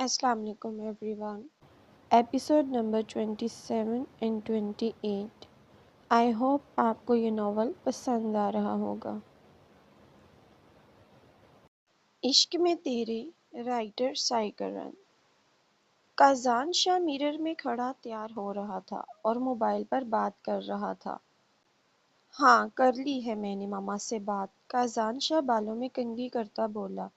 السلام علیکم every one. Episode number 27 and 28. I hope آپ کو یہ ناول پسند آ رہا ہوگا. عشق میں تیرے رائٹر سائیکرن. کازان شاہ میرر میں کھڑا تیار ہو رہا تھا اور موبائل پر بات کر رہا تھا. ہاں کر لی ہے میں نے ماما سے بات. کازان شاہ بالوں میں کنگھی کرتا بولا.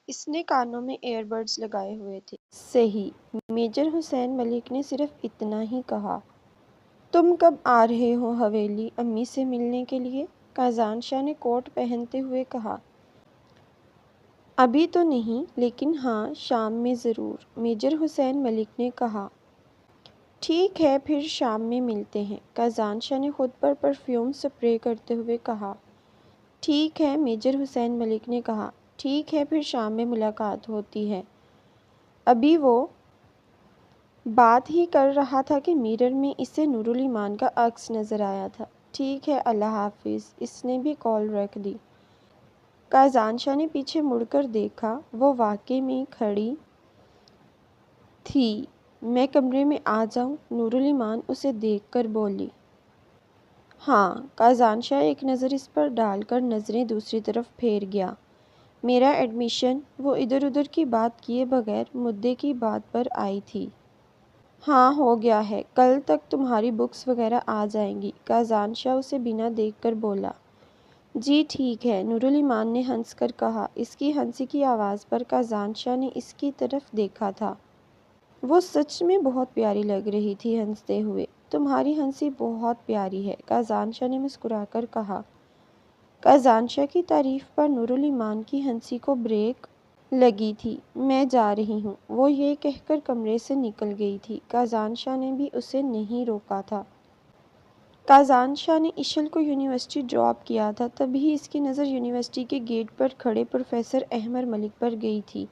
اس نے کانوں میں ایئر بڈز لگائے ہوئے تھے. صحیح. میجر حسین ملک نے صرف اتنا ہی کہا. تم کب آ رہے ہو حویلی امی سے ملنے کے لیے؟ کازان شاہ نے کوٹ پہنتے ہوئے کہا. ابھی تو نہیں لیکن ہاں شام میں ضرور. میجر حسین ملک نے کہا. ٹھیک ہے پھر شام میں ملتے ہیں. کازان شاہ نے خود پر پرفیوم سپرے کرتے ہوئے کہا. ٹھیک ہے میجر حسین ملک نے کہا. ٹھیک ہے پھر شام میں ملاقات ہوتی ہے. ابھی وہ بات ہی کر رہا تھا کہ میرر میں اسے نورالایمان کا عکس نظر آیا تھا. ٹھیک ہے اللہ حافظ. اس نے بھی کال رکھ دی. کازان شاہ نے پیچھے مڑ کر دیکھا. وہ واقعے میں کھڑی تھی. میں کمرے میں آ جاؤں؟ نورالایمان اسے دیکھ کر بولی. ہاں. کازان شاہ ایک نظر اس پر ڈال کر نظریں دوسری طرف پھیر گیا. میرا ایڈمیشن؟ وہ ادھر ادھر کی بات کیے بغیر مدعے کی بات پر آئی تھی. ہاں ہو گیا ہے. کل تک تمہاری بکس وغیرہ آ جائیں گی. کازان شاہ اسے بنا دیکھ کر بولا. جی ٹھیک ہے. نورالایمان نے ہنس کر کہا. اس کی ہنسی کی آواز پر کازان شاہ نے اس کی طرف دیکھا تھا. وہ سچ میں بہت پیاری لگ رہی تھی ہنستے ہوئے. تمہاری ہنسی بہت پیاری ہے. کازان شاہ نے مسکرا کر کہا. کازان شاہ کی تعریف پر نورالایمان کی ہنسی کو بریک لگی تھی. میں جا رہی ہوں. وہ یہ کہہ کر کمرے سے نکل گئی تھی. کازان شاہ نے بھی اسے نہیں روکا تھا. کازان شاہ نے اشل کو یونیورسٹی ڈراپ کیا تھا. تبھی اس کی نظر یونیورسٹی کے گیٹ پر کھڑے پروفیسر احمر ملک پر گئی تھی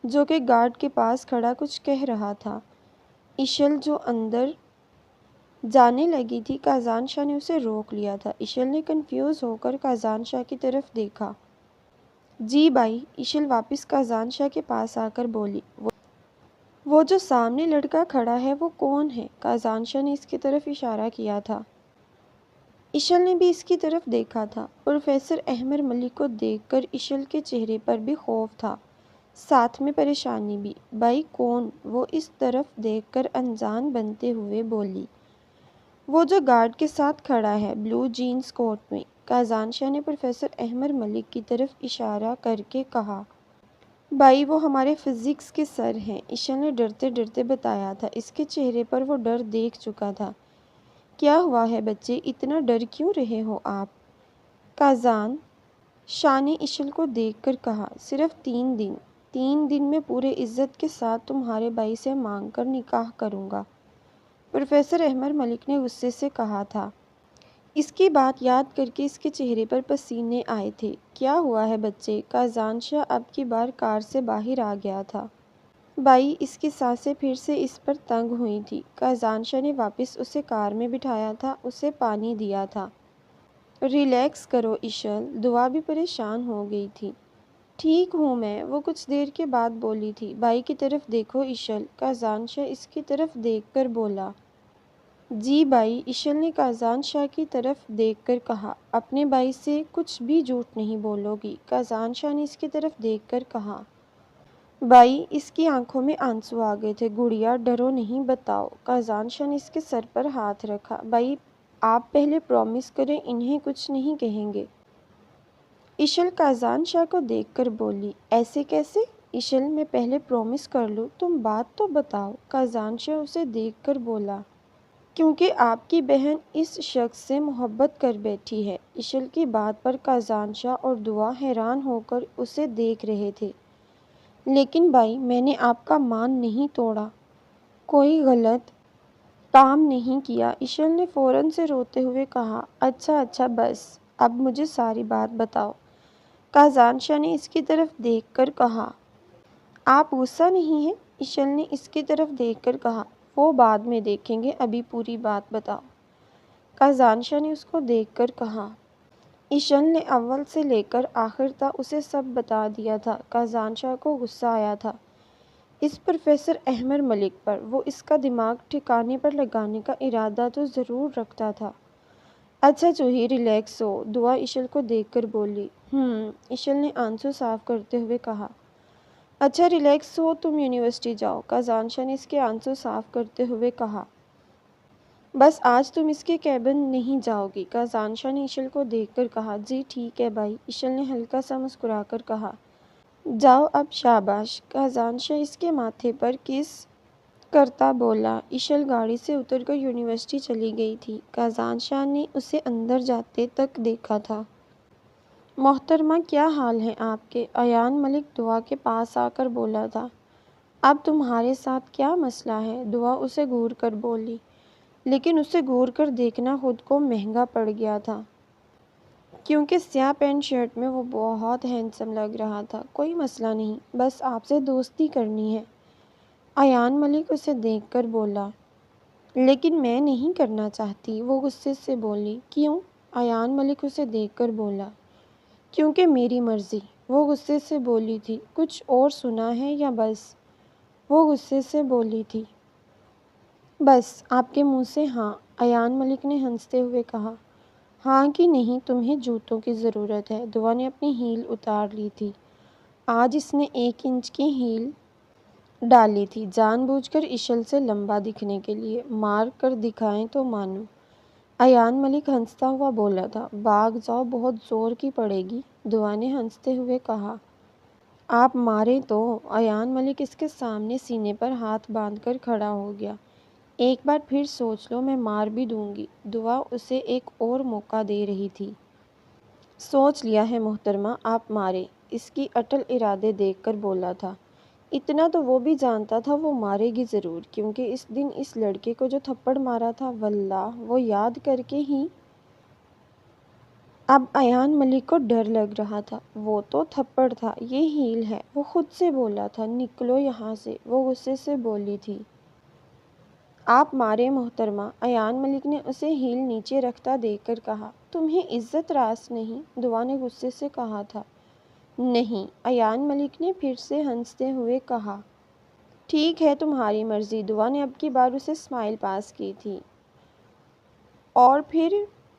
جو کہ گارڈ کے پاس کھڑا کچھ کہہ رہا تھا. اشل جو اندر جانے لگی تھی کازان شاہ نے اسے روک لیا تھا. اشل نے کنفیوز ہو کر کازان شاہ کی طرف دیکھا. جی بھائی. اشل واپس کازان شاہ کے پاس آ کر بولی. وہ جو سامنے لڑکا کھڑا ہے وہ کون ہے؟ کازان شاہ نے اس کی طرف اشارہ کیا تھا. اشل نے بھی اس کی طرف دیکھا تھا. پروفیسر احمر ملک کو دیکھ کر اشل کے چہرے پر بھی خوف تھا ساتھ میں پریشانی بھی. بھائی کون؟ وہ اس طرف دیکھ کر انجان بنتے ہوئے بولی. وہ جو گارڈ کے ساتھ کھڑا ہے بلو جینز کوٹ میں. کازان شاہ نے پروفیسر احمر ملک کی طرف اشارہ کر کے کہا. بھائی وہ ہمارے فزکس کے سر ہیں. اشل نے ڈرتے ڈرتے بتایا تھا. اس کے چہرے پر وہ ڈر دیکھ چکا تھا. کیا ہوا ہے بچے؟ اتنا ڈر کیوں رہے ہو آپ؟ کازان شاہ نے اشل کو دیکھ کر کہا. صرف 3 دن. 3 دن میں پورے عزت کے ساتھ تمہارے بھائی سے مانگ کر نکاح کروں گا. پروفیسر احمر ملک نے غصے سے کہا تھا. اس کی بات یاد کر کے اس کے چہرے پر پسینے آئے تھے. کیا ہوا ہے بچے؟ کازان شاہ اب کی بار کار سے باہر آ گیا تھا. بھائی اس کی سانسیں پھر سے اس پر تنگ ہوئی تھی. کازان شاہ نے واپس اسے کار میں بٹھایا تھا. اسے پانی دیا تھا. ریلیکس کرو اشل. دعا بھی پریشان ہو گئی تھی. ٹھیک ہوں میں. وہ کچھ دیر کے بعد بولی تھی. بھائی کی طرف دیکھو اشل. کازان شاہ اس کی طرف دیکھ کر بولا. جی بھائی. اشل نے کازان شاہ کی طرف دیکھ کر کہا. اپنے بھائی سے کچھ بھی جھوٹ نہیں بولو گی. کازان شاہ نے اس کی طرف دیکھ کر کہا. بھائی اس کی آنکھوں میں آنسو آ گئے تھے. گڑیا ڈرو نہیں بتاؤ. کازان شاہ نے اس کے سر پر ہاتھ رکھا. بھائی آپ پہلے پرامس کریں انہیں کچھ نہیں کہیں گے. اشل کازان شاہ کو دیکھ کر بولی. ایسے کیسے؟ اشل میں پہلے پرامس کر لوں. تم بات تو بتاؤ. کازان شاہ اسے دیکھ کر بولا. کیونکہ آپ کی بہن اس شخص سے محبت کر بیٹھی ہے. اشل کی بات پر کازان شاہ اور دعا حیران ہو کر اسے دیکھ رہے تھے. لیکن بھائی میں نے آپ کا مان نہیں توڑا. کوئی غلط کام نہیں کیا. اشل نے فوراً سے روتے ہوئے کہا. اچھا اچھا بس اب مجھے ساری بات بتاؤ. کازان شاہ نے اس کی طرف دیکھ کر کہا. آپ غصہ نہیں ہیں؟ اشل نے اس کی طرف دیکھ کر کہا. وہ بعد میں دیکھیں گے. ابھی پوری بات بتاؤ. کازان شاہ نے اس کو دیکھ کر کہا. اشل نے اول سے لے کر آخر تک اسے سب بتا دیا تھا. کازان شاہ کو غصہ آیا تھا. اس پروفیسر احمد ملک پر وہ اس کا دماغ ٹھکانے پر لگانے کا ارادہ تو ضرور رکھتا تھا۔ اچھا جوہی ریلیکس ہو، دعا اشل کو دیکھ کر بولی۔ اشل نے آنسو صاف کرتے ہوئے کہا۔ اچھا ریلیکس ہو، تم یونیورسٹی جاؤ، کازان شاہ نے اس کے آنسو صاف کرتے ہوئے کہا۔ بس آج تم اس کے کیبن نہیں جاؤ گی، کازان شاہ نے اشل کو دیکھ کر کہا۔ جی ٹھیک ہے بھائی، اشل نے ہلکا سا مسکرا کر کہا۔ جاؤ اب شاباش، کازان شاہ اس کے ماتھے پر کس کرتا بولا۔ اشل گاڑی سے اتر کر یونیورسٹی چلی گئی تھی۔ کازان شاہ نے اسے اندر جاتے تک دیکھا تھا۔ محترمہ کیا حال ہیں آپ کے؟ ایان ملک دعا کے پاس آ کر بولا تھا۔ اب تمہارے ساتھ کیا مسئلہ ہے؟ دعا اسے گھور کر بولی، لیکن اسے گھور کر دیکھنا خود کو مہنگا پڑ گیا تھا، کیونکہ سیاہ پینٹ شرٹ میں وہ بہت ہینڈسم لگ رہا تھا۔ کوئی مسئلہ نہیں، بس آپ سے دوستی کرنی ہے، ایان ملک اسے دیکھ کر بولا۔ لیکن میں نہیں کرنا چاہتی، وہ غصے سے بولی۔ کیوں؟ ایان ملک اسے دیکھ کر بولا۔ کیونکہ میری مرضی، وہ غصے سے بولی تھی۔ کچھ اور سنا ہے یا بس؟ وہ غصے سے بولی تھی۔ بس آپ کے منہ سے ہاں، ایان ملک نے ہنستے ہوئے کہا۔ ہاں کہ نہیں، تمہیں جوتوں کی ضرورت ہے۔ دعا نے اپنی ہیل اتار لی تھی۔ آج اس نے 1 انچ کی ہیل ڈالی تھی، جان بوجھ کر اشل سے لمبا دکھنے کے لیے۔ مار کر دکھائیں تو مانوں، ایان ملک ہنستا ہوا بولا تھا۔ بھاگ جاؤ، بہت زور کی پڑے گی، دعا نے ہنستے ہوئے کہا۔ آپ ماریں تو؟ ایان ملک اس کے سامنے سینے پر ہاتھ باندھ کر کھڑا ہو گیا۔ ایک بار پھر سوچ لو، میں مار بھی دوں گی، دعا اسے ایک اور موقع دے رہی تھی۔ سوچ لیا ہے محترمہ، آپ ماریں، اس کی اٹل ارادے دیکھ کر بولا تھا۔ اتنا تو وہ بھی جانتا تھا وہ مارے گی ضرور، کیونکہ اس دن اس لڑکے کو جو تھپڑ مارا تھا، واللہ وہ یاد کر کے ہی اب ایان ملک کو ڈر لگ رہا تھا۔ وہ تو تھپڑ تھا، یہ ہیل ہے، وہ خود سے بولا تھا۔ نکلو یہاں سے، وہ غصے سے بولی تھی۔ آپ ماریں محترمہ، ایان ملک نے اسے ہیل نیچے رکھتا دیکھ کر کہا۔ تمہیں عزت راس نہیں، دعا نے غصے سے کہا تھا۔ نہیں، ایان ملک نے پھر سے ہنستے ہوئے کہا۔ ٹھیک ہے، تمہاری مرضی، دعا نے اب کی بار اسے اسمائل پاس کی تھی اور پھر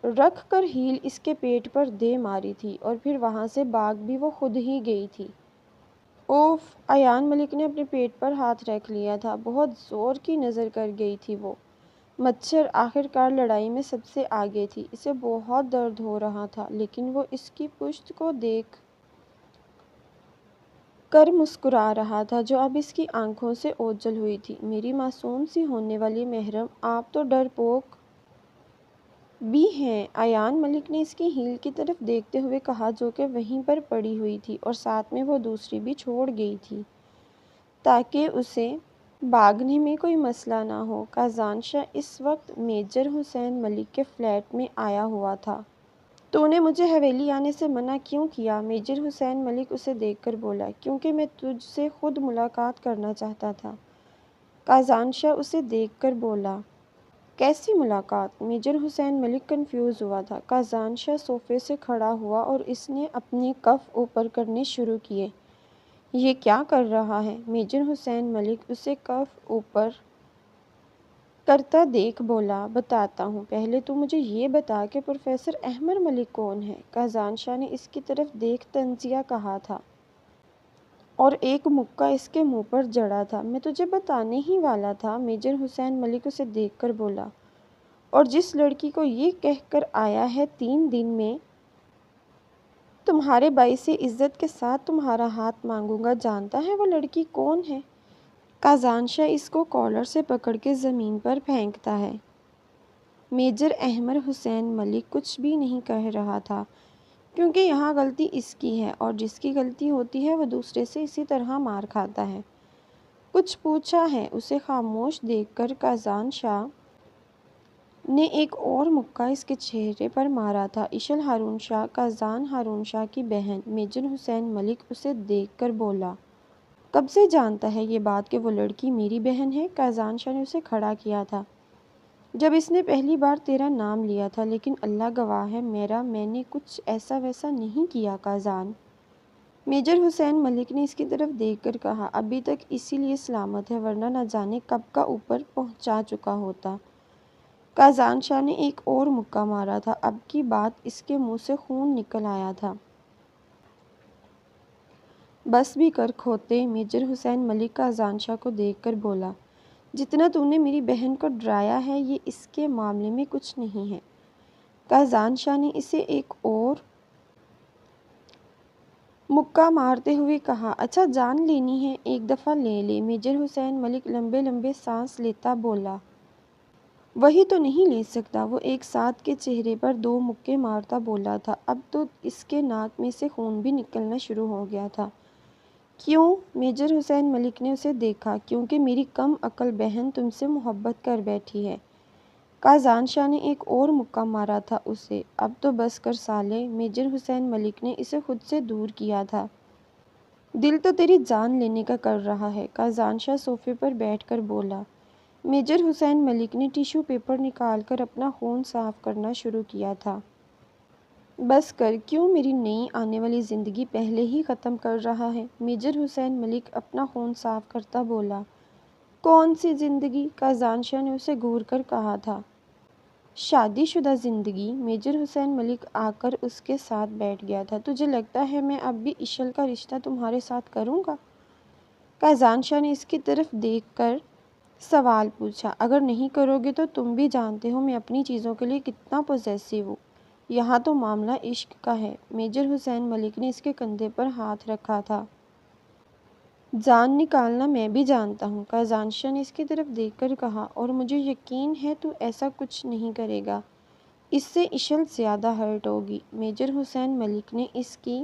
رکھ کر ہیل اس کے پیٹ پر دے ماری تھی، اور پھر وہاں سے بھاگ بھی وہ خود ہی گئی تھی۔ اوف! ایان ملک نے اپنے پیٹ پر ہاتھ رکھ لیا تھا، بہت زور کی نظر کر گئی تھی وہ۔ مچھر آخر کار لڑائی میں سب سے آگے تھی، اسے بہت درد ہو رہا تھا، لیکن وہ اس کی پشت کو دیکھ کر مسکرا رہا تھا، جو اب اس کی آنکھوں سے اوجھل ہوئی تھی۔ میری معصوم سی ہونے والی محرم، آپ تو ڈرپوک بھی ہیں، ایان ملک نے اس کی ہیل کی طرف دیکھتے ہوئے کہا، جو کہ وہیں پر پڑی ہوئی تھی، اور ساتھ میں وہ دوسری بھی چھوڑ گئی تھی تاکہ اسے بھاگنے میں کوئی مسئلہ نہ ہو۔ کازان شاہ اس وقت میجر حسین ملک کے فلیٹ میں آیا ہوا تھا۔ تو نے مجھے حویلی آنے سے منع کیوں کیا؟ میجر حسین ملک اسے دیکھ کر بولا۔ کیونکہ میں تجھ سے خود ملاقات کرنا چاہتا تھا، کازان شاہ اسے دیکھ کر بولا۔ کیسی ملاقات؟ میجر حسین ملک کنفیوز ہوا تھا۔ کازان شاہ صوفے سے کھڑا ہوا اور اس نے اپنے کف اوپر کرنے شروع کیے۔ یہ کیا کر رہا ہے؟ میجر حسین ملک اسے کف اوپر کرتا دیکھ بولا۔ بتاتا ہوں، پہلے تو مجھے یہ بتا کہ پروفیسر احمد ملک کون ہے؟ کازان شاہ نے اس کی طرف دیکھ طنزیہ کہا تھا، اور ایک مکہ اس کے منہ پر جڑا تھا۔ میں تجھے بتانے ہی والا تھا، میجر حسین ملک اسے دیکھ کر بولا۔ اور جس لڑکی کو یہ کہہ کر آیا ہے 3 دن میں تمہارے باعث عزت کے ساتھ تمہارا ہاتھ مانگوں گا، جانتا ہے وہ لڑکی کون ہے؟ کازان شاہ اس کو کالر سے پکڑ کے زمین پر پھینکتا ہے۔ میجر احمد حسین ملک کچھ بھی نہیں کہہ رہا تھا، کیونکہ یہاں غلطی اس کی ہے، اور جس کی غلطی ہوتی ہے وہ دوسرے سے اسی طرح مار کھاتا ہے۔ کچھ پوچھا ہے؟ اسے خاموش دیکھ کر کازان شاہ نے ایک اور مکہ اس کے چہرے پر مارا تھا۔ اشل ہارون شاہ، کازان ہارون شاہ کی بہن، میجر حسین ملک اسے دیکھ کر بولا۔ کب سے جانتا ہے یہ بات کہ وہ لڑکی میری بہن ہے؟ کازان شاہ نے اسے کھڑا کیا تھا جب اس نے پہلی بار تیرا نام لیا تھا، لیکن اللہ گواہ ہے میں نے کچھ ایسا ویسا نہیں کیا کازان۔ میجر حسین ملک نے اس کی طرف دیکھ کر کہا، ابھی تک اسی لیے سلامت ہے، ورنہ نہ جانے کب کا اوپر پہنچا چکا ہوتا۔ کازان شاہ نے ایک اور مکہ مارا تھا، اب کی بات اس کے منہ سے خون نکل آیا تھا۔ بس بھی کر کھوتے، میجر حسین ملک کازان شاہ کو دیکھ کر بولا، جتنا تو نے میری بہن کو ڈرایا ہے یہ اس کے معاملے میں کچھ نہیں ہے۔ کازان شاہ نے اسے ایک اور مکہ مارتے ہوئے کہا، اچھا جان لینی ہے ایک دفعہ لے لے۔ میجر حسین ملک لمبے لمبے سانس لیتا بولا، وہی تو نہیں لے سکتا۔ وہ ایک ساتھ کے چہرے پر 2 مکے مارتا بولا تھا، اب تو اس کے ناک میں سے خون بھی نکلنا شروع ہو گیا تھا۔ کیوں؟ میجر حسین ملک نے اسے دیکھا، کیونکہ میری کم عقل بہن تم سے محبت کر بیٹھی ہے۔ کازان شاہ نے ایک اور مکہ مارا تھا اسے، اب تو بس کر سالے۔ میجر حسین ملک نے اسے خود سے دور کیا تھا۔ دل تو تیری جان لینے کا کر رہا ہے، کازان شاہ صوفے پر بیٹھ کر بولا۔ میجر حسین ملک نے ٹیشو پیپر نکال کر اپنا خون صاف کرنا شروع کیا تھا۔ بس کر، کیوں میری نئی آنے والی زندگی پہلے ہی ختم کر رہا ہے؟ میجر حسین ملک اپنا خون صاف کرتا بولا۔ کون سی زندگی؟ کازان شاہ نے اسے گھور کر کہا تھا۔ شادی شدہ زندگی۔ میجر حسین ملک آ کر اس کے ساتھ بیٹھ گیا تھا۔ تجھے لگتا ہے میں اب بھی اشل کا رشتہ تمہارے ساتھ کروں گا؟ کازان شاہ نے اس کی طرف دیکھ کر سوال پوچھا۔ اگر نہیں کرو گے تو تم بھی جانتے ہو میں اپنی چیزوں کے لیے کتنا پوزیسو ہوں۔ یہاں تو معاملہ عشق کا ہے۔ میجر حسین ملک نے اس کے کندھے پر ہاتھ رکھا تھا۔ جان نکالنا میں بھی جانتا ہوں، کازان شاہ نے اس کی طرف دیکھ کر کہا، اور مجھے یقین ہے تو ایسا کچھ نہیں کرے گا۔ اس سے اشل زیادہ ہرٹ ہوگی۔ میجر حسین ملک نے اس کی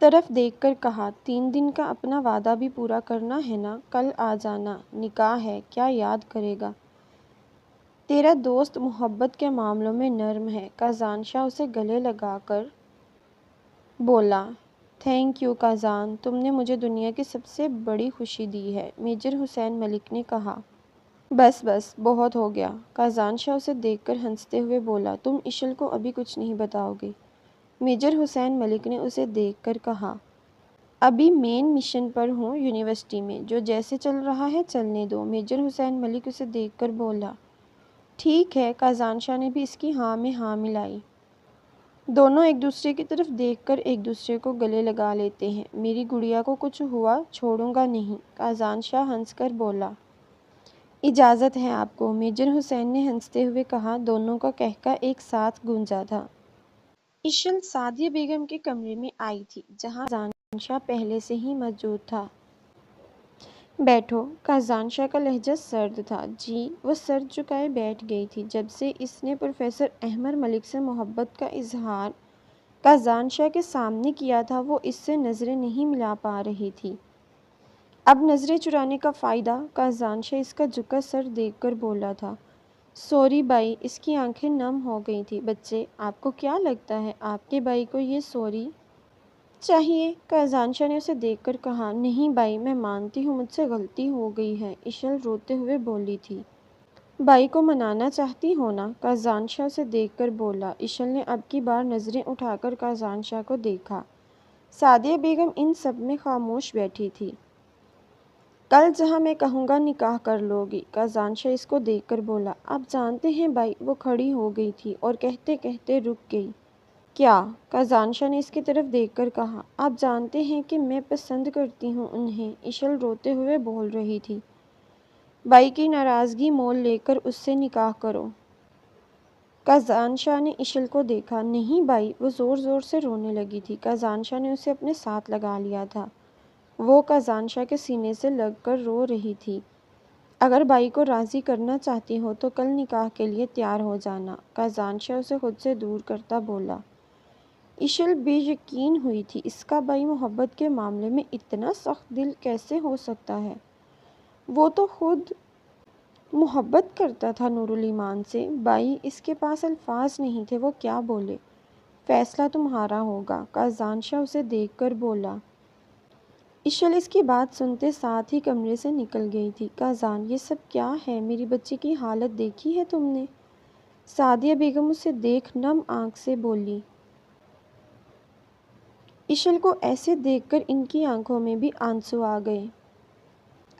طرف دیکھ کر کہا، 3 دن کا اپنا وعدہ بھی پورا کرنا ہے نا؟ کل آ جانا، نکاح ہے، کیا یاد کرے گا؟ تیرا دوست محبت کے معاملوں میں نرم ہے۔ کازان شاہ اسے گلے لگا کر بولا، تھینک یو کازان، تم نے مجھے دنیا کی سب سے بڑی خوشی دی ہے۔ میجر حسین ملک نے کہا، بس بس، بہت ہو گیا۔ کازان شاہ اسے دیکھ کر ہنستے ہوئے بولا، تم اشل کو ابھی کچھ نہیں بتاؤ گے؟ میجر حسین ملک نے اسے دیکھ کر کہا، ابھی مین مشن پر ہوں یونیورسٹی میں، جو جیسے چل رہا ہے چلنے دو۔ میجر حسین ملک اسے دیکھ کر بولا، ٹھیک ہے۔ کازان شاہ نے بھی اس کی ہاں میں ہاں ملائی۔ دونوں ایک دوسرے کی طرف دیکھ کر ایک دوسرے کو گلے لگا لیتے ہیں۔ میری گڑیا کو کچھ ہوا چھوڑوں گا نہیں، کازان شاہ ہنس کر بولا۔ اجازت ہے آپ کو، میجر حسین نے ہنستے ہوئے کہا۔ دونوں کا قہقہ ایک ساتھ گونجا تھا۔ اشل سعدیہ بیگم کے کمرے میں آئی تھی، جہاں کازان شاہ پہلے سے ہی موجود تھا۔ بیٹھو۔ کازان شاہ کا لہجہ سرد تھا۔ جی۔ وہ سر جھکائے بیٹھ گئی تھی۔ جب سے اس نے پروفیسر احمر ملک سے محبت کا اظہار کازان شاہ کے سامنے کیا تھا، وہ اس سے نظریں نہیں ملا پا رہی تھی۔ اب نظریں چرانے کا فائدہ؟ کازان شاہ اس کا جھکا سر دیکھ کر بولا تھا۔ Sorry by. اس کی آنکھیں نم ہو گئی تھیں۔ بچے، آپ کو کیا لگتا ہے آپ کے بھائی کو یہ سوری چاہیے؟ کازان شاہ نے اسے دیکھ کر کہا، نہیں بھائی، میں مانتی ہوں مجھ سے غلطی ہو گئی ہے۔ اشل روتے ہوئے بولی تھی۔ بھائی کو منانا چاہتی ہو نا؟ کازان شاہ اسے دیکھ کر بولا۔ اشل نے اب کی بار نظریں اٹھا کر کازان شاہ کو دیکھا۔ سعدیہ بیگم ان سب میں خاموش بیٹھی تھی۔ کل جہاں میں کہوں گا نکاح کر لو گی، کازان شاہ اس کو دیکھ کر بولا۔ آپ جانتے ہیں بھائی، وہ کھڑی ہو گئی تھی اور کہتے کہتے رک گئی۔ کیا؟ کازان شاہ نے اس کی طرف دیکھ کر کہا، آپ جانتے ہیں کہ میں پسند کرتی ہوں انہیں۔ اشل روتے ہوئے بول رہی تھی۔ بھائی کی ناراضگی مول لے کر اس سے نکاح کرو۔ کازان شاہ نے اشل کو دیکھا۔ نہیں بھائی، وہ زور زور سے رونے لگی تھی۔ کازان شاہ نے اسے اپنے ساتھ لگا لیا تھا۔ وہ کازان شاہ کے سینے سے لگ کر رو رہی تھی۔ اگر بھائی کو راضی کرنا چاہتی ہو تو کل نکاح کے لیے تیار ہو جانا، کازان شاہ اسے خود سے دور کرتا بولا۔ اشل بے یقین ہوئی تھی، اس کا بھائی محبت کے معاملے میں اتنا سخت دل کیسے ہو سکتا ہے؟ وہ تو خود محبت کرتا تھا نور الایمان سے۔ بھائی، اس کے پاس الفاظ نہیں تھے، وہ کیا بولے؟ فیصلہ تمہارا ہوگا، کازان شاہ اسے دیکھ کر بولا۔ اشل اس کی بات سنتے ساتھ ہی کمرے سے نکل گئی تھی۔ کازان، یہ سب کیا ہے؟ میری بچی کی حالت دیکھی ہے تم نے؟ سعدیہ بیگم اسے دیکھ نم آنکھ سے بولی۔ اشل کو ایسے دیکھ کر ان کی آنکھوں میں بھی آنسو آ گئے۔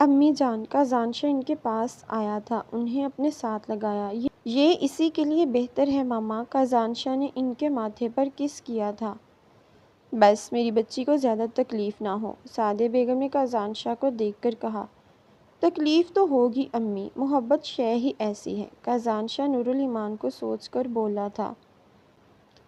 امی جان کا زانشا ان کے پاس آیا تھا، انہیں اپنے ساتھ لگایا۔ یہ اسی کے لیے بہتر ہے ماما، کا زانشا نے ان کے ماتھے پر کس کیا تھا۔ بس میری بچی کو زیادہ تکلیف نہ ہو، سعدیہ بیگم نے کازانشاہ کو دیکھ کر کہا۔ تکلیف تو ہوگی امی، محبت شے ہی ایسی ہے، کازانشاہ نورالایمان کو سوچ کر بولا تھا۔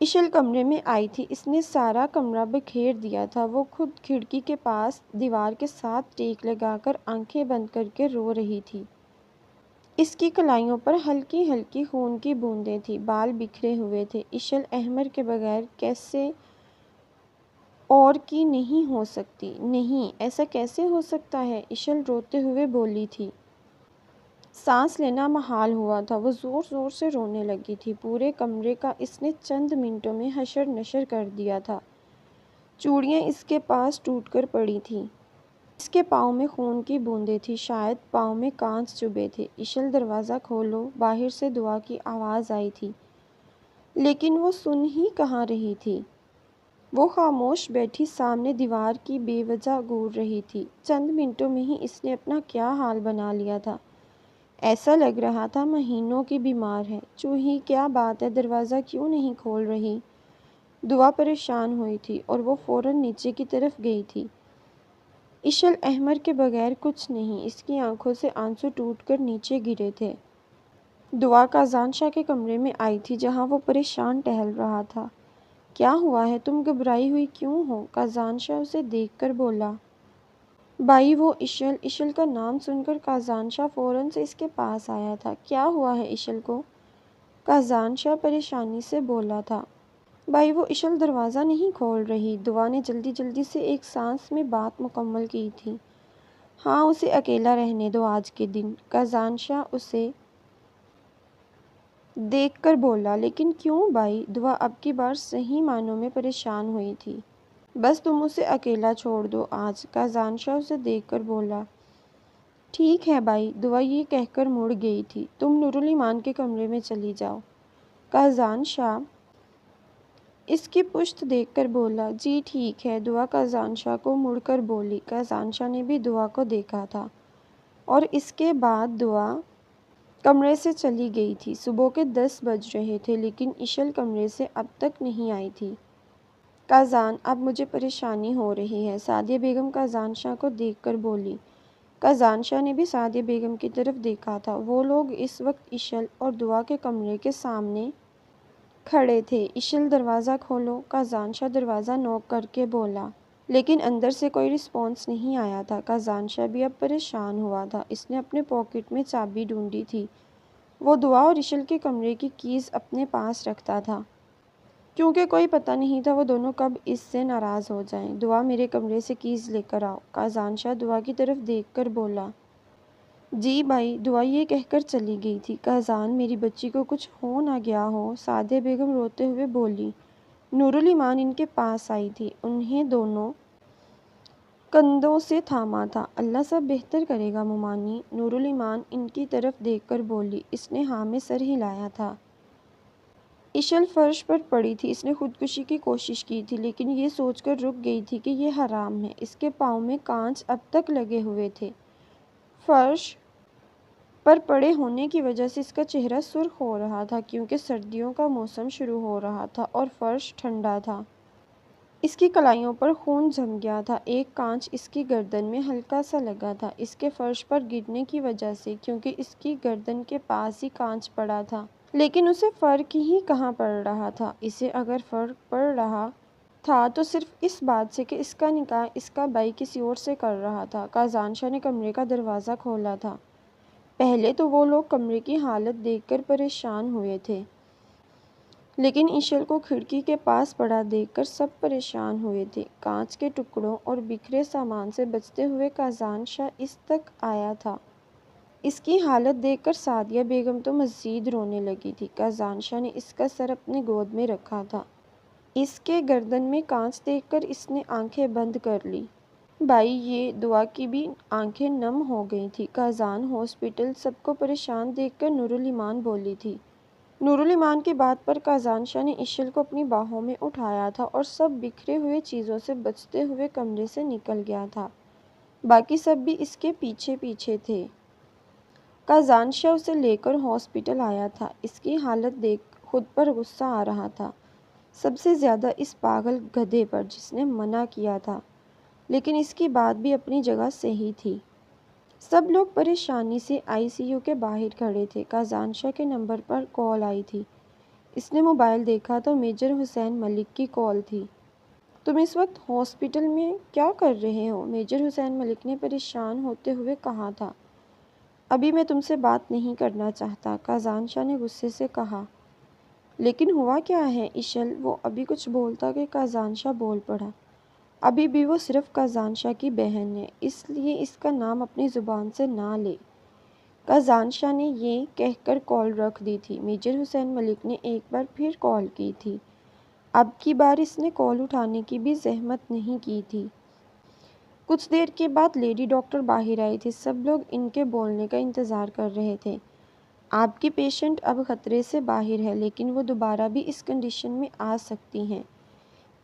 اشل کمرے میں آئی تھی، اس نے سارا کمرہ بکھیر دیا تھا۔ وہ خود کھڑکی کے پاس دیوار کے ساتھ ٹیک لگا کر آنکھیں بند کر کے رو رہی تھی۔ اس کی کلائیوں پر ہلکی ہلکی خون کی بوندیں تھیں، بال بکھرے ہوئے تھے۔ اشل احمر کے بغیر کیسے اور کی نہیں ہو سکتی، نہیں ایسا کیسے ہو سکتا ہے، اشل روتے ہوئے بولی تھی۔ سانس لینا محال ہوا تھا، وہ زور زور سے رونے لگی تھی۔ پورے کمرے کا اس نے چند منٹوں میں حشر نشر کر دیا تھا۔ چوڑیاں اس کے پاس ٹوٹ کر پڑی تھیں، اس کے پاؤں میں خون کی بوندیں تھیں، شاید پاؤں میں کانچ چبھے تھے۔ اشل دروازہ کھولو، باہر سے دعا کی آواز آئی تھی، لیکن وہ سن ہی کہاں رہی تھی۔ وہ خاموش بیٹھی سامنے دیوار کی بے وجہ گور رہی تھی۔ چند منٹوں میں ہی اس نے اپنا کیا حال بنا لیا تھا، ایسا لگ رہا تھا مہینوں کی بیمار ہے۔ چوہی کیا بات ہے، دروازہ کیوں نہیں کھول رہی؟ دعا پریشان ہوئی تھی اور وہ فوراً نیچے کی طرف گئی تھی۔ اشل احمر کے بغیر کچھ نہیں، اس کی آنکھوں سے آنسو ٹوٹ کر نیچے گرے تھے۔ دعا کازانشاہ کے کمرے میں آئی تھی جہاں وہ پریشان ٹہل رہا تھا۔ کیا ہوا ہے، تم گھبرائی ہوئی کیوں ہو؟ کازانشاہ اسے دیکھ کر بولا۔ بائی وہ اشل کا نام سن کر کازانشاہ فوراً سے اس کے پاس آیا تھا۔ کیا ہوا ہے اشل کو؟ کازانشاہ پریشانی سے بولا تھا۔ بائی وہ اشل دروازہ نہیں کھول رہی، دعا نے جلدی جلدی سے ایک سانس میں بات مکمل کی تھی۔ ہاں اسے اکیلا رہنے دو آج کے دن، کازانشاہ اسے دیکھ کر بولا۔ لیکن کیوں بائی؟ دعا اب کی بار صحیح معنوں میں پریشان ہوئی تھی۔ بس تم اسے اکیلا چھوڑ دو آج، کازانشاہ اسے دیکھ کر بولا۔ ٹھیک ہے بائی، دعا یہ کہہ کر مڑ گئی تھی۔ تم نورالایمان کے کمرے میں چلی جاؤ، کازانشاہ اس کی پشت دیکھ کر بولا۔ جی ٹھیک ہے، دعا کازانشاہ کو مڑ کر بولی۔ کازانشاہ نے بھی دعا کو دیکھا تھا اور اس کے بعد دعا کمرے سے چلی گئی تھی۔ صبح کے 10 بج رہے تھے لیکن اشل کمرے سے اب تک نہیں آئی تھی۔ کازان اب مجھے پریشانی ہو رہی ہے، سعدیہ بیگم کازانشاہ کو دیکھ کر بولی۔ کازانشاہ نے بھی سعدیہ بیگم کی طرف دیکھا تھا۔ وہ لوگ اس وقت اشل اور دعا کے کمرے کے سامنے کھڑے تھے۔ اشل دروازہ کھولو، کازانشاہ دروازہ نوک کر کے بولا، لیکن اندر سے کوئی رسپانس نہیں آیا تھا۔ کازانشاہ بھی اب پریشان ہوا تھا، اس نے اپنے پاکٹ میں چابی ڈھونڈی تھی۔ وہ دعا اور اشل کے کمرے کی کیز اپنے پاس رکھتا تھا، کیونکہ کوئی پتہ نہیں تھا وہ دونوں کب اس سے ناراض ہو جائیں۔ دعا میرے کمرے سے کیز لے کر آؤ، کازانشاہ دعا کی طرف دیکھ کر بولا۔ جی بائی، دعا یہ کہہ کر چلی گئی تھی۔ کازان میری بچی کو کچھ ہو نہ گیا ہو، سعدیہ بیگم روتے ہوئے بولی۔ نورالایمان ان کے پاس آئی تھی، انہیں دونوں کندھوں سے تھاما تھا۔ اللہ سب بہتر کرے گا مومانی، نورالایمان ان کی طرف دیکھ کر بولی۔ اس نے ہاں میں سر ہلایا تھا۔ اشل فرش پر پڑی تھی، اس نے خودکشی کی کوشش کی تھی لیکن یہ سوچ کر رک گئی تھی کہ یہ حرام ہے۔ اس کے پاؤں میں کانچ اب تک لگے ہوئے تھے، فرش پر پڑے ہونے کی وجہ سے اس کا چہرہ سرخ ہو رہا تھا کیونکہ سردیوں کا موسم شروع ہو رہا تھا اور فرش ٹھنڈا تھا۔ اس کی کلائیوں پر خون جم گیا تھا، ایک کانچ اس کی گردن میں ہلکا سا لگا تھا اس کے فرش پر گرنے کی وجہ سے، کیونکہ اس کی گردن کے پاس ہی کانچ پڑا تھا۔ لیکن اسے فرق ہی کہاں پڑ رہا تھا، اسے اگر فرق پڑ رہا تھا تو صرف اس بات سے کہ اس کا نکاح اس کا بھائی کسی اور سے کر رہا تھا۔ کازانشاہ نے کمرے کا دروازہ کھولا تھا۔ پہلے تو وہ لوگ کمرے کی حالت دیکھ کر پریشان ہوئے تھے، لیکن اشل کو کھڑکی کے پاس پڑا دیکھ کر سب پریشان ہوئے تھے۔ کانچ کے ٹکڑوں اور بکھرے سامان سے بچتے ہوئے کازانشاہ اس تک آیا تھا۔ اس کی حالت دیکھ کر سعدیہ بیگم تو مزید رونے لگی تھی۔ کازانشاہ نے اس کا سر اپنے گود میں رکھا تھا، اس کے گردن میں کانچ دیکھ کر اس نے آنکھیں بند کر لی۔ بائی یہ دعا کی بھی آنکھیں نم ہو گئی تھیں۔ کازان ہاسپٹل سب کو پریشان دیکھ کر نورالایمان بولی تھی۔ نورالایمان کی بات پر کازان شاہ نے اشل کو اپنی باہوں میں اٹھایا تھا اور سب بکھرے ہوئے چیزوں سے بچتے ہوئے کمرے سے نکل گیا تھا۔ باقی سب بھی اس کے پیچھے پیچھے تھے۔ کازان شاہ اسے لے کر ہاسپٹل آیا تھا۔ اس کی حالت دیکھ خود پر غصہ آ رہا تھا، سب سے زیادہ اس پاگل گدھے پر جس نے منع کیا تھا، لیکن اس کی بات بھی اپنی جگہ صحیح تھی۔ سب لوگ پریشانی سے آئی سی یو کے باہر کھڑے تھے۔ کازان شاہ کے نمبر پر کال آئی تھی۔ اس نے موبائل دیکھا تو میجر حسین ملک کی کال تھی۔ تم اس وقت ہاسپٹل میں کیا کر رہے ہو؟ میجر حسین ملک نے پریشان ہوتے ہوئے کہا تھا۔ ابھی میں تم سے بات نہیں کرنا چاہتا، کازان شاہ نے غصے سے کہا۔ لیکن ہوا کیا ہے اشل؟ وہ ابھی کچھ بولتا کہ کازان شاہ بول پڑا۔ ابھی بھی وہ صرف کازان شاہ کی بہن ہے، اس لیے اس کا نام اپنی زبان سے نہ لے۔ کازان شاہ نے یہ کہہ کر کال رکھ دی تھی۔ میجر حسین ملک نے ایک بار پھر کال کی تھی۔ اب کی بار اس نے کال اٹھانے کی بھی زحمت نہیں کی تھی۔ کچھ دیر کے بعد لیڈی ڈاکٹر باہر آئی تھی۔ سب لوگ ان کے بولنے کا انتظار کر رہے تھے۔ آپ کی پیشنٹ اب خطرے سے باہر ہے، لیکن وہ دوبارہ بھی اس کنڈیشن میں آ سکتی ہیں۔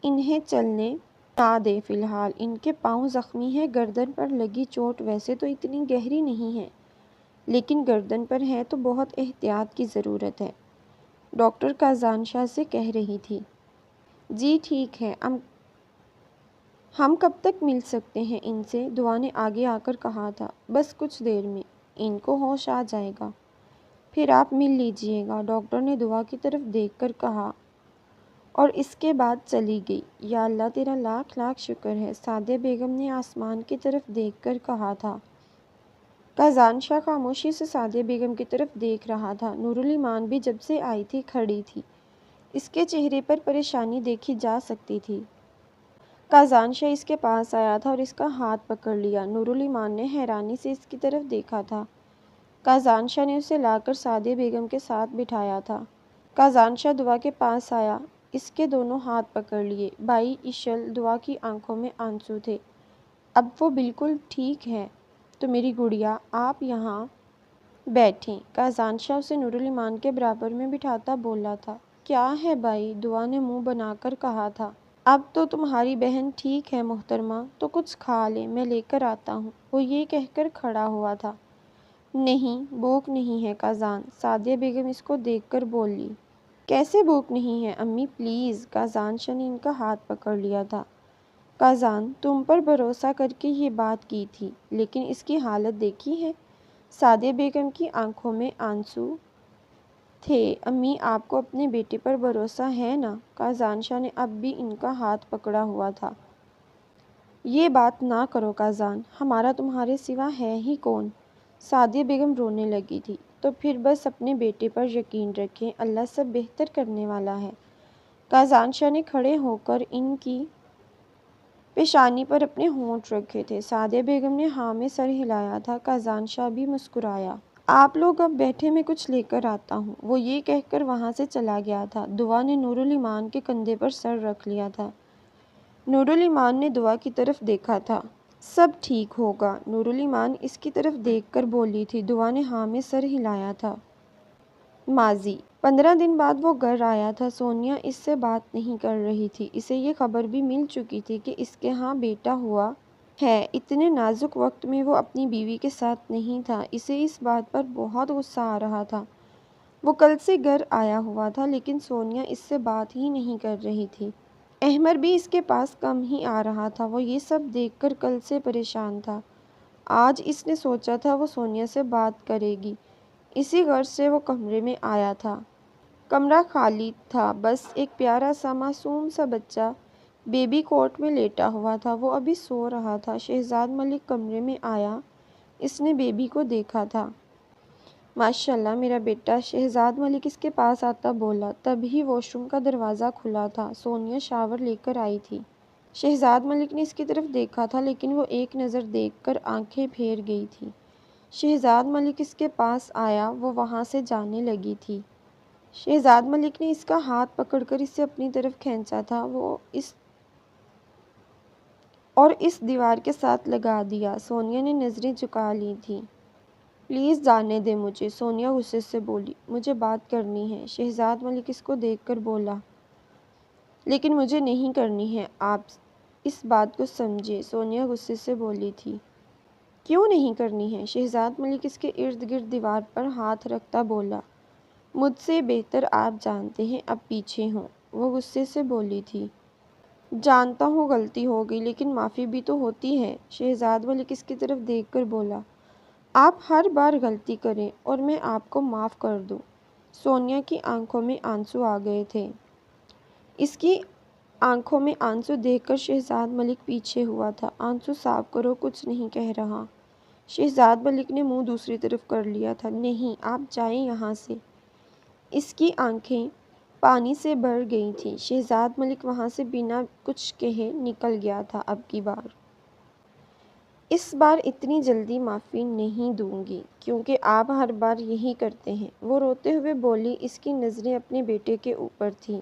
انہیں چلنے نہ دیں فی الحال۔ ان کے پاؤں زخمی ہیں، گردن پر لگی چوٹ ویسے تو اتنی گہری نہیں ہے، لیکن گردن پر ہے تو بہت احتیاط کی ضرورت ہے، ڈاکٹر کازان شاہ سے کہہ رہی تھی۔ جی ٹھیک ہے، ہم کب تک مل سکتے ہیں ان سے؟ دعا نے آگے آ کر کہا تھا۔ بس کچھ دیر میں، ان کو ہوش آ جائے گا، پھر آپ مل لیجئے گا، ڈاکٹر نے دعا کی طرف دیکھ کر کہا، اور اس کے بعد چلی گئی۔ یا اللہ تیرا لاکھ لاکھ شکر ہے، سعدیہ بیگم نے آسمان کی طرف دیکھ کر کہا تھا۔ کازان شاہ خاموشی سے سعدیہ بیگم کی طرف دیکھ رہا تھا۔ نورالایمان بھی جب سے آئی تھی کھڑی تھی، اس کے چہرے پر پریشانی دیکھی جا سکتی تھی۔ کازان شاہ اس کے پاس آیا تھا اور اس کا ہاتھ پکڑ لیا۔ نورالایمان نے حیرانی سے اس کی طرف دیکھا تھا۔ کازان شاہ نے اسے لا کر سعدیہ بیگم کے ساتھ بٹھایا تھا۔ کازان شاہ دعا کے پاس آیا، اس کے دونوں ہاتھ پکڑ لیے۔ بھائی اشل، دعا کی آنکھوں میں آنسو تھے۔ اب وہ بالکل ٹھیک ہے تو میری گڑیا، آپ یہاں بیٹھیں۔ کازان شاہ اسے نورالایمان کے برابر میں بٹھاتا بولا تھا۔ کیا ہے بھائی؟ دعا نے منہ بنا کر کہا تھا۔ اب تو تمہاری بہن ٹھیک ہے محترمہ، تو کچھ کھا لیں، میں لے کر آتا ہوں۔ وہ یہ کہہ کر کھڑا ہوا تھا۔ نہیں، بھوک نہیں ہے کازان، سعدیہ بیگم اس کو دیکھ کر بولی۔ کیسے بھوک نہیں ہے امی پلیز؟ کازان شاہ نے ان کا ہاتھ پکڑ لیا تھا۔ کازان، تم پر بھروسہ کر کے یہ بات کی تھی، لیکن اس کی حالت دیکھی ہے؟ سعدیہ بیگم کی آنکھوں میں آنسو تھے۔ امی، آپ کو اپنے بیٹے پر بھروسہ ہے نا؟ کازان شاہ نے اب بھی ان کا ہاتھ پکڑا ہوا تھا۔ یہ بات نہ کرو کازان، ہمارا تمہارے سوا ہے ہی کون؟ سعدیہ بیگم رونے لگی تھی۔ تو پھر بس اپنے بیٹے پر یقین رکھیں، اللہ سب بہتر کرنے والا ہے۔ کازان شاہ نے کھڑے ہو کر ان کی پیشانی پر اپنے ہونٹ رکھے تھے۔ سعدیہ بیگم نے ہاں میں سر ہلایا تھا۔ کازان شاہ بھی مسکرایا۔ آپ لوگ اب بیٹھیں، میں کچھ لے کر آتا ہوں۔ وہ یہ کہہ کر وہاں سے چلا گیا تھا۔ دعا نے نورالایمان کے کندھے پر سر رکھ لیا تھا۔ نورالایمان نے دعا کی طرف دیکھا تھا۔ سب ٹھیک ہوگا، نورالایمان اس کی طرف دیکھ کر بولی تھی۔ دعا نے ہاں میں سر ہلایا تھا۔ ماضی 15 دن بعد وہ گھر آیا تھا۔ سونیا اس سے بات نہیں کر رہی تھی۔ اسے یہ خبر بھی مل چکی تھی کہ اس کے ہاں بیٹا ہوا ہے۔ اتنے نازک وقت میں وہ اپنی بیوی کے ساتھ نہیں تھا۔ اسے اس بات پر بہت غصہ آ رہا تھا۔ وہ کل سے گھر آیا ہوا تھا، لیکن سونیا اس سے بات ہی نہیں کر رہی تھی۔ احمر بھی اس کے پاس کم ہی آ رہا تھا۔ وہ یہ سب دیکھ کر کل سے پریشان تھا۔ آج اس نے سوچا تھا وہ سونیا سے بات کرے گی، اسی غرض سے وہ کمرے میں آیا تھا۔ کمرہ خالی تھا، بس ایک پیارا سا معصوم سا بچہ بیبی کوٹ میں لیٹا ہوا تھا۔ وہ ابھی سو رہا تھا۔ شہزاد ملک کمرے میں آیا۔ اس نے بیبی کو دیکھا تھا۔ ماشاءاللہ میرا بیٹا، شہزاد ملک اس کے پاس آتا بولا۔ تبھی واش روم کا دروازہ کھلا تھا۔ سونیا شاور لے کر آئی تھی۔ شہزاد ملک نے اس کی طرف دیکھا تھا، لیکن وہ ایک نظر دیکھ کر آنکھیں پھیر گئی تھی۔ شہزاد ملک اس کے پاس آیا، وہ وہاں سے جانے لگی تھی۔ شہزاد ملک نے اس کا ہاتھ پکڑ کر اسے اپنی طرف کھینچا تھا اور اس دیوار کے ساتھ لگا دیا۔ سونیا نے نظریں جھکا لی تھیں۔ پلیز جانے دیں مجھے، سونیا غصے سے بولی۔ مجھے بات کرنی ہے، شہزاد ملک اس کو دیکھ کر بولا۔ لیکن مجھے نہیں کرنی ہے، آپ اس بات کو سمجھے، سونیا غصے سے بولی تھی۔ کیوں نہیں کرنی ہے؟ شہزاد ملک اس کے ارد گرد دیوار پر ہاتھ رکھتا بولا۔ مجھ سے بہتر آپ جانتے ہیں، اب پیچھے ہوں، وہ غصے سے بولی تھی۔ جانتا ہوں غلطی ہو گئی، لیکن معافی بھی تو ہوتی ہے، شہزاد ملک اس کی طرف دیکھ کر بولا۔ آپ ہر بار غلطی کریں اور میں آپ کو معاف کر دوں۔ سونیا کی آنکھوں میں آنسو آ گئے تھے۔ اس کی آنکھوں میں آنسو دیکھ کر شہزاد ملک پیچھے ہوا تھا۔ آنسو صاف کرو، کچھ نہیں کہہ رہا۔ شہزاد ملک نے منہ دوسری طرف کر لیا تھا۔ نہیں، آپ جائیں یہاں سے۔ اس کی آنکھیں پانی سے بھر گئی تھیں۔ شہزاد ملک وہاں سے بنا کچھ کہے نکل گیا تھا۔ اب کی بار اس بار اتنی جلدی معافی نہیں دوں گی، کیونکہ آپ ہر بار یہی کرتے ہیں، وہ روتے ہوئے بولی۔ اس کی نظریں اپنے بیٹے کے اوپر تھیں۔